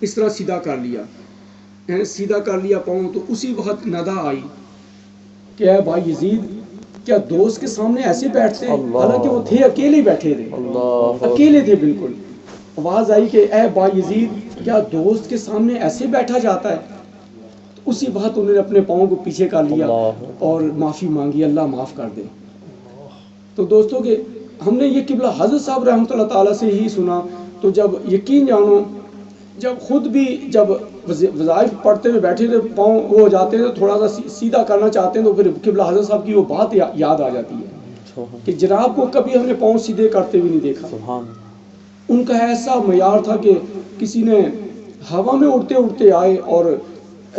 اس طرح سیدھا کر لیا، سیدھا کر لیا پاؤں، تو اسی وقت ندا آئی کہ اے بھائی یزید کیا دوست کے سامنے ایسے بیٹھتے ہیں؟ حالانکہ وہ تھے اکیلے بیٹھے تھے، اکیلے تھے بالکل. آواز آئی کہ اے بھائی یزید کیا دوست کے سامنے ایسے بیٹھا جاتا ہے؟ تو اسی وقت انہوں نے اپنے پاؤں کو پیچھے کر لیا اور معافی مانگی، اللہ معاف کر دے. تو دوستوں کے ہم نے یہ قبلہ حضرت صاحب رحمۃ اللہ تعالیٰ سے ہی سنا. تو جب یقین جانو جب خود بھی جب وظائف پڑھتے ہوئے بیٹھے تھے، پاؤں وہ ہو جاتے ہیں تو تھوڑا سا سیدھا کرنا چاہتے ہیں تو پھر قبلہ حضرت صاحب کی وہ بات یاد آ جاتی ہے کہ جناب کو کبھی ہم نے پاؤں سیدھے کرتے ہوئے نہیں دیکھا. ان کا ایسا معیار تھا کہ کسی نے ہوا میں اڑتے اڑتے آئے اور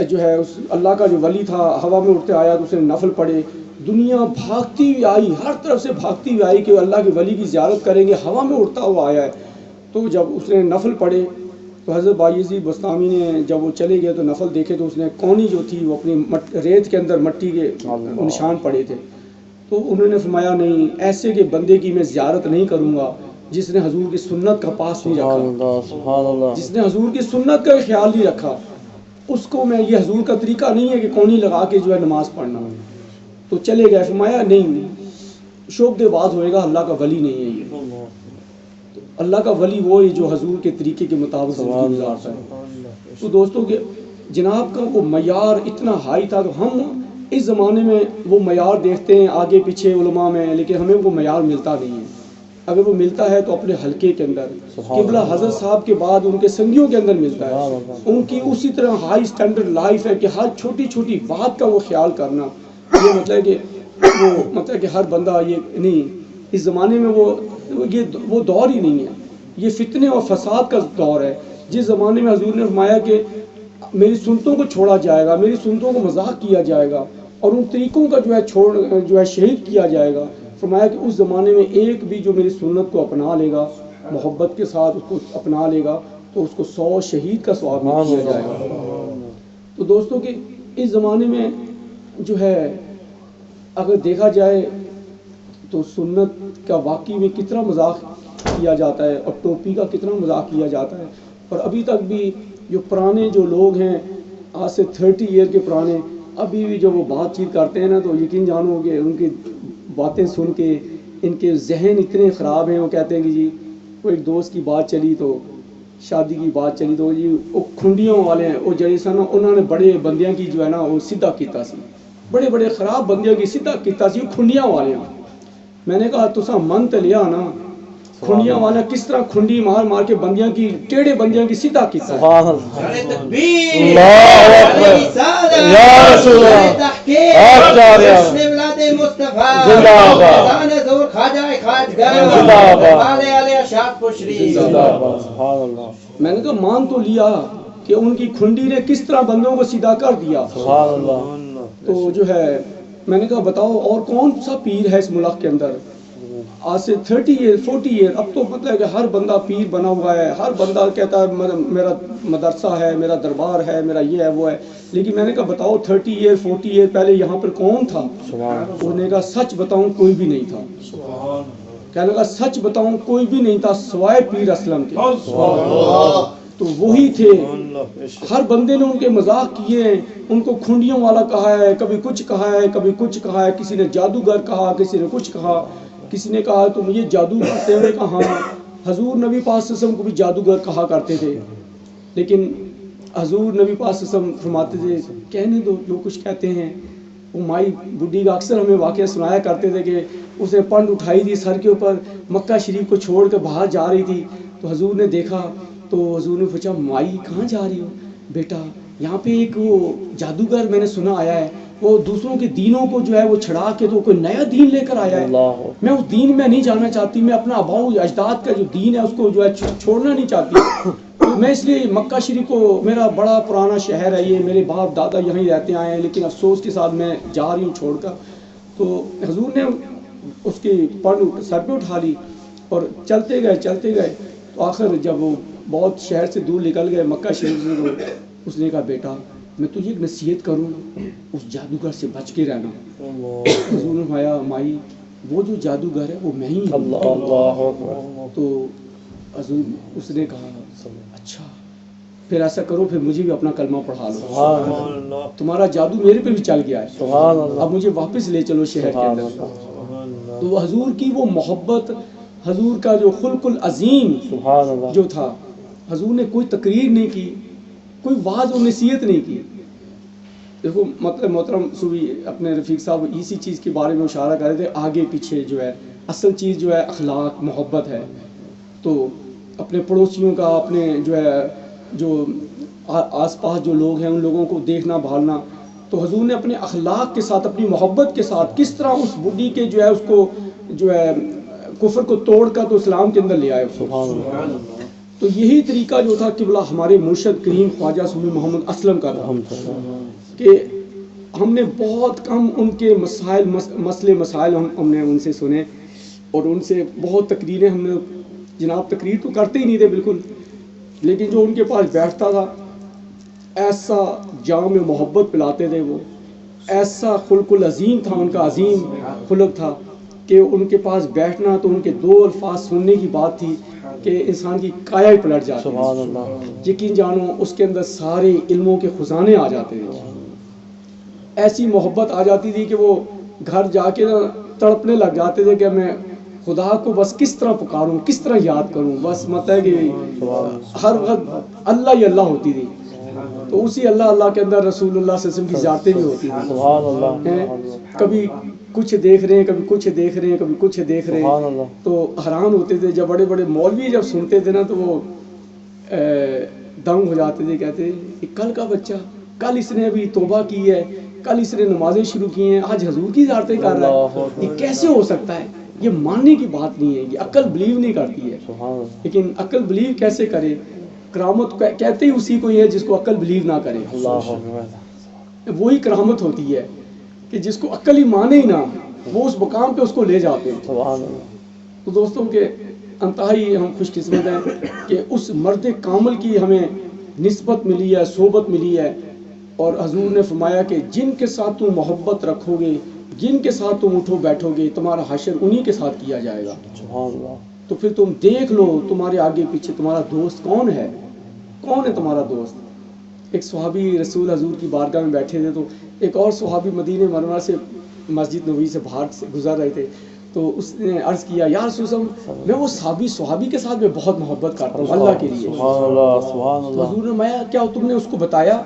جو ہے اس اللہ کا جو ولی تھا ہوا میں اڑتے آیا تو اس نے نفل پڑھے. دنیا بھاگتی ہوئی آئی، ہر طرف سے بھاگتی ہوئی آئی کہ اللہ کے ولی کی زیارت کریں گے، ہوا میں اڑتا ہوا آیا ہے. تو جب اس نے نفل پڑھے تو حضرت بایزید بستامی نے جب وہ چلے گئے تو نفل دیکھے تو اس نے کونی جو تھی وہ اپنی ریت کے اندر مٹی کے نشان پڑے تھے. تو انہوں نے فرمایا نہیں، ایسے کے بندے کی میں زیارت نہیں کروں گا جس نے حضور کی سنت کا پاس نہیں رکھا، جس نے حضور کی سنت کا خیال نہیں رکھا، اس کو میں یہ حضور کا طریقہ نہیں ہے کہ کونی لگا کے جو ہے نماز پڑھنا. تو چلے گئے، فرمایا نہیں شعبدے باز ہوئے گا، اللہ کا ولی نہیں ہے یہ. اللہ کا ولی وہ ہے جو حضور کے طریقے کے مطابق زندگی گزارتا ہے. تو دوستوں کے جناب کا وہ معیار اتنا ہائی تھا. تو ہم اس زمانے میں وہ معیار دیکھتے ہیں آگے پیچھے علماء میں، لیکن ہمیں وہ معیار ملتا نہیں ہے. اگر وہ ملتا ہے تو اپنے حلقے کے اندر قبلہ حضرت صاحب کے بعد ان کے سنگیوں کے اندر ملتا ہے. ان کی اسی طرح ہائی سٹینڈرڈ لائف ہے کہ ہر چھوٹی چھوٹی بات کا وہ خیال کرنا. یہ مطلب کہ مطلب کہ ہر بندہ یہ نہیں، اس زمانے میں وہ دور ہی نہیں ہے. یہ فتنے اور فساد کا دور ہے. جس زمانے میں حضور نے فرمایا کہ میری سنتوں کو چھوڑا جائے گا، میری سنتوں کو مذاق کیا جائے گا اور ان طریقوں کا جو ہے شہید کیا جائے گا. فرمایا کہ اس زمانے میں ایک بھی جو میری سنت کو اپنا لے گا، محبت کے ساتھ اس کو اپنا لے گا، تو اس کو 100 شہید کا ثواب دیا جائے گا. تو دوستوں کہ اس زمانے میں جو ہے اگر دیکھا جائے تو سنت کا واقعی میں کتنا مذاق کیا جاتا ہے اور ٹوپی کا کتنا مذاق کیا جاتا ہے. اور ابھی تک بھی جو پرانے جو لوگ ہیں آج سے 30 ایئر کے پرانے، ابھی بھی جب وہ بات چیت کرتے ہیں نا تو یقین جانو کہ ان کی باتیں سن کے ان کے ذہن اتنے خراب ہیں. وہ کہتے ہیں کہ جی وہ ایک دوست کی بات چلی تو شادی کی بات چلی تو جی وہ کھنڈیوں والے ہیں وہ جڑے سن انہوں نے بڑے بندیاں کی جو ہے نا وہ سیدھا کیتا سی، بڑے بڑے خراب بندیاں کی سیدھا کیتا سی کھنڈیاں والے ہیں. میں نے کہا تسا من تے لیا نا، کھنڈیاں والا کس طرح کھنڈی مار مار کے بندیاں کی ٹیڑے بندیاں کی سیدھا کیتا ہے. میں نے کہا مان تو لیا کہ ان کی کھنڈی نے کس طرح بندوں کو سیدھا کر دیا. تو جو ہے میں نے کہا بتاؤ اور کون سا پیر ہے اس ملک کے اندر؟ آج سے 30 ایئر 40 ایئر اب تو مطلب کہ ہر بندہ پیر بنا ہوا ہے، ہر بندہ کہتا ہے میرا مدرسہ ہے، میرا دربار ہے، میرا یہ ہے وہ ہے. لیکن میں نے کہا بتاؤ 30 ایئر 40 ایئر پہلے یہاں پر کون تھا؟ انہوں نے کہا سچ بتاؤں کوئی بھی نہیں تھا. کہنے لگا سچ بتاؤں کوئی بھی نہیں تھا سوائے پیر اسلم کے. تو وہی تھے. ہر بندے نے ان کے مذاق کیے ہیں، ان کو کھنڈیوں والا کہا ہے، کبھی کچھ کہا ہے، کبھی کچھ کہا ہے. کسی نے جادوگر کہا، کسی نے کچھ کہا، کسی نے کہا تم یہ جادو کرتے ہوئے کہا. حضور نبی پاک صلی اللہ علیہ وسلم کو بھی جادوگر کہا کرتے تھے، لیکن حضور نبی پاک صلی اللہ علیہ وسلم فرماتے تھے کہنے دو جو کچھ کہتے ہیں. وہ مائی بڈھی کا اکثر ہمیں واقعہ سنایا کرتے تھے کہ اس نے پنڈ اٹھائی تھی سر کے اوپر، مکہ شریف کو چھوڑ کر باہر جا رہی تھی. تو حضور نے دیکھا تو حضور نے پوچھا مائی کہاں جا رہی ہو؟ بیٹا یہاں پہ ایک وہ جادوگر میں نے سنا آیا ہے، وہ دوسروں کے دینوں کو جو ہے وہ چھڑا کے تو کوئی نیا دین لے کر آیا ہے. میں اس دین میں نہیں جانا چاہتی، میں اپنا آباؤ اجداد کا جو دین ہے اس کو جو ہے چھوڑنا نہیں چاہتی. میں اس لیے مکہ شریف کو، میرا بڑا پرانا شہر ہے یہ، میرے باپ دادا یہیں رہتے آئے ہیں، لیکن افسوس کے ساتھ میں جا رہی ہوں چھوڑ کر. تو حضور نے اس کی پنڈ سر پہ اٹھا لی اور چلتے گئے. تو آخر جب وہ بہت شہر سے دور نکل گئے مکہ شریف سے، تو اس نے کہا بیٹا میں تجھے ایک نصیحت کروں، اس جادوگر سے بچ کے رہنا. حضور نے فرمایا مائی وہ جو جادوگر ہے وہ میں ہی ہوں. تو حضور اس نے کہا اچھا. پھر ایسا کرو پھر مجھے بھی اپنا کلمہ پڑھا لو، سبحان اللہ، تمہارا جادو میرے پہ بھی چل گیا ہے، سبحان اللہ، اب مجھے واپس لے چلو شہر کے اندر۔ سبحان اللہ، تو حضور کی وہ محبت، حضور کا جو خلق العظیم سبحان اللہ، جو تھا، حضور نے کوئی تقریر نہیں کی، کوئی واعظ و نصیحت نہیں کی۔ دیکھو مطلب محترم صوفی اپنے رفیق صاحب اسی چیز کے بارے میں اشارہ کر رہے تھے، آگے پیچھے جو ہے اصل چیز جو ہے اخلاق محبت ہے۔ تو اپنے پڑوسیوں کا، اپنے جو ہے جو آس پاس جو لوگ ہیں ان لوگوں کو دیکھنا بھالنا، تو حضور نے اپنے اخلاق کے ساتھ، اپنی محبت کے ساتھ کس طرح اس بڈھی کے جو ہے اس کو جو ہے کفر کو توڑ کر تو اسلام کے اندر لے آئے۔ سبحان اللہ، تو یہی طریقہ جو تھا قبلہ ہمارے مرشد کریم خواجہ صوفی محمد اسلم کا تھا کہ ہم نے بہت کم ان کے مسئلے مسائل ہم نے ان سے سنے، اور ان سے بہت تقریریں ہم نے، جناب تقریر تو کرتے ہی نہیں تھے بالکل، لیکن جو ان کے پاس بیٹھتا تھا ایسا جام محبت پلاتے تھے وہ، ایسا خلق العظیم تھا ان کا، عظیم خلق تھا کہ ان کے پاس بیٹھنا تو ان کے دو الفاظ سننے کی بات تھی کہ انسان کی کایا ہی پلٹ جاتی، سبحان اللہ، یقین جانو اس کے اندر سارے علموں کے خزانے آ جاتے تھے، ایسی محبت آ جاتی تھی کہ وہ گھر جا کے تڑپنے لگ جاتے تھے کہ میں خدا کو بس کس طرح پکاروں، کس طرح یاد کروں، بس مطلب ہے کہ ہر وقت اللہ ہی اللہ ہوتی تھی۔ تو اسی اللہ اللہ کے اندر رسول اللہ صلی اللہ علیہ وسلم کی زیارتیں بھی ہوتی تھیں، سبحان اللہ، کبھی کچھ دیکھ رہے ہیں، کبھی کچھ دیکھ رہے ہیں، کبھی کچھ دیکھ رہے سبحان ہیں، اللہ، تو حیران ہوتے تھے جب بڑے بڑے مولوی جب سنتے تھے نا تو وہ دنگ ہو جاتے تھے، کہتے کہ کل کا بچہ، کل اس نے ابھی توبہ کی ہے، کل اس نے نمازیں شروع کی ہیں، آج حضور کی زیارتیں کر رہا ہے، یہ کیسے ہو سکتا ہے؟ یہ ماننے کی بات نہیں ہے، یہ عقل بلیو نہیں کرتی ہے۔ سبحان اللہ، لیکن عقل بلیو کیسے کرے؟ کرامت کہتے ہی اسی کو یہ ہے جس کو عقل بلیو نہ کرے، اللہ اکبر، وہی کرامت ہوتی ہے کہ جس کو عقل ہی مانے ہی نہ، وہ اس مقام پہ اس کو لے جاتے ہیں۔ سبحان اللہ، تو دوستوں کے انتہائی ہم خوش قسمت ہیں کہ اس مرد کامل کی ہمیں نسبت ملی ہے، صحبت ملی ہے، اور حضور نے فرمایا کہ جن کے ساتھ تم محبت رکھو گے، جن کے ساتھ تم اٹھو بیٹھو گے، تمہارا حشر انہی کے ساتھ کیا جائے گا۔ سبحان اللہ، تو پھر تم دیکھ لو تمہارے آگے پیچھے تمہارا دوست کون ہے، کون ہے تمہارا دوست۔ ایک صحابی رسول حضور کی بارگاہ میں بیٹھے تھے، تو ایک اور صحابی مدینہ منورہ سے مسجد نبوی سے باہر سے گزر رہے تھے، تو اس نے عرض کیا یا رسول اللہ میں وہ صحابی کے ساتھ میں بہت محبت کرتا ہوں اللہ کے لیے۔ سبحان اللہ، سبحان تو اللہ، حضور نے فرمایا کیا تم نے اس کو بتایا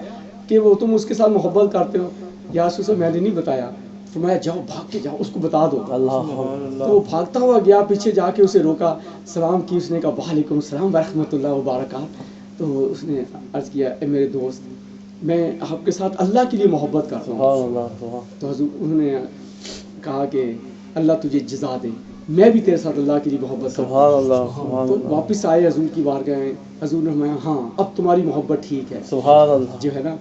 کہ وہ تم اس کے ساتھ محبت کرتے ہو؟ یا رسول اللہ میں نے نہیں بتایا۔ فرمایا جاؤ بھاگ کے جاؤ اس کو بتا دو۔ اللہ، تو وہ بھاگتا ہوا گیا، پیچھے جا کے اسے روکا، سلام کی، اس نے کہا وعلیکم السلام ورحمۃ اللہ وبرکاتہ۔ تو اس نے عرض کیا اے میرے دوست میں آپ کے ساتھ اللہ کے لیے محبت کرتا ہوں۔ سبحان اللہ، تو حضور انہوں نے کہا کہ اللہ تجھے جزا دے، میں بھی تیرے ساتھ اللہ کے لیے محبت کرتا ہوں۔ سبحان اللہ، سبحان تو اللہ، واپس آئے حضور کی بارگاہ میں، حضور نے فرمایا ہاں اب تمہاری محبت ٹھیک ہے سبحان اللہ، جو ہے نا،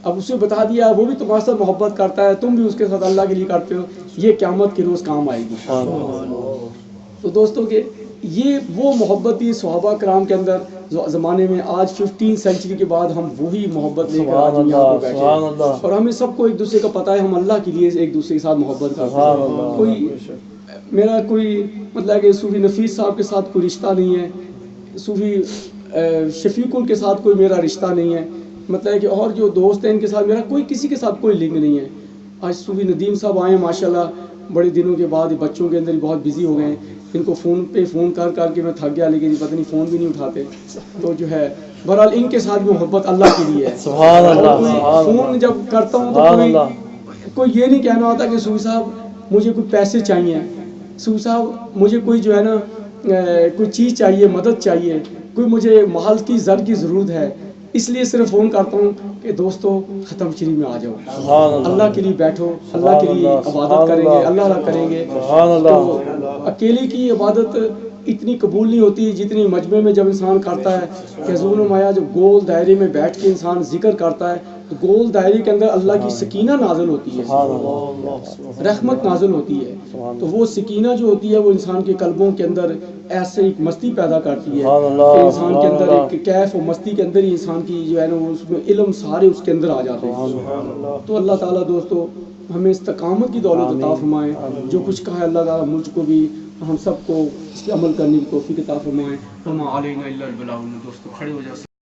اب اسے بتا دیا وہ بھی تمہارے ساتھ محبت کرتا ہے، تم بھی اس کے ساتھ اللہ کے لیے کرتے ہو، یہ قیامت کے روز کام آئے گی۔ سبحان اللہ، تو دوستوں کے یہ وہ محبت تھی صحابہ کرام کے اندر جو زمانے میں آج 15 سینچری کے بعد ہم وہی محبت لے کر آج یہاں پر بیٹھے سبحان ہیں، اللہ، اور ہمیں سب کو ایک دوسرے کا پتہ ہے ہم اللہ کے لیے ایک دوسرے کے ساتھ محبت کرتے سبحان ہیں۔ اللہ، کوئی میرا کوئی مطلب کہ صوفی نفیس صاحب کے ساتھ کوئی رشتہ نہیں ہے، صوفی شفیق ال کے ساتھ کوئی میرا رشتہ نہیں ہے، مطلب ہے کہ اور جو دوست ہیں ان کے ساتھ میرا کوئی کسی کے ساتھ کوئی لنک نہیں ہے۔ آج صوفی ندیم صاحب آئے ہیں ماشاءاللہ بڑے دنوں کے بعد، بچوں کے اندر ہی بہت بزی ہو گئے ہیں، ان کو فون پہ فون کر کر کے میں تھک گیا، لیکن پتہ نہیں فون بھی نہیں اٹھاتے۔ تو جو ہے بہرحال ان کے ساتھ بھی محبت اللہ کے لیے ہے۔ سبحان اللہ، اور کوئی سبحان فون اللہ، جب کرتا ہوں تو سبحان اللہ، کوئی یہ نہیں کہنا ہوتا کہ صوفی صاحب مجھے کوئی پیسے چاہیے، صوفی صاحب مجھے کوئی جو ہے نا کوئی چیز چاہیے، مدد چاہیے، کوئی مجھے مال کی زر کی ضرورت ہے، اس لیے صرف فون کرتا ہوں کہ دوستو ختم شریف میں آ جاؤ، سبحان اللہ، اللہ کے لیے بیٹھو، اللہ کے لیے عبادت کریں گے، اللہ اللہ کریں گے۔ سبحان اللہ، تو اکیلے کی عبادت اتنی قبول نہیں ہوتی جتنی مجمع میں جب انسان کرتا ہے کہ حضور نے فرمایا جب گول دائرے میں بیٹھ کے انسان ذکر کرتا ہے تو گول دائرے کے اندر اللہ کی سکینہ نازل ہوتی ہے، سبحان اللہ، رحمت نازل ہوتی ہے۔ تو وہ سکینہ جو ہوتی ہے وہ انسان کے قلبوں کے اندر ایسے ایک مستی پیدا کرتی ہے سبحان اللہ، کہ انسان کے اندر سبحان ایک کیف و مستی کے اندر ہی انسان کی جو ہے نا اس میں علم سارے اس کے اندر آ جاتے ہیں۔ تو اللہ تعالیٰ دوستو ہمیں استقامت کی دولت عطا فرمائے، جو کچھ کہا ہے اللہ تعالیٰ مجھ کو بھی ہم سب کو اس پہ عمل کرنے کی توفیق عطا فرمائے۔ وما علینا الا البلاغ۔ دوستو کھڑے ہو جاؤ۔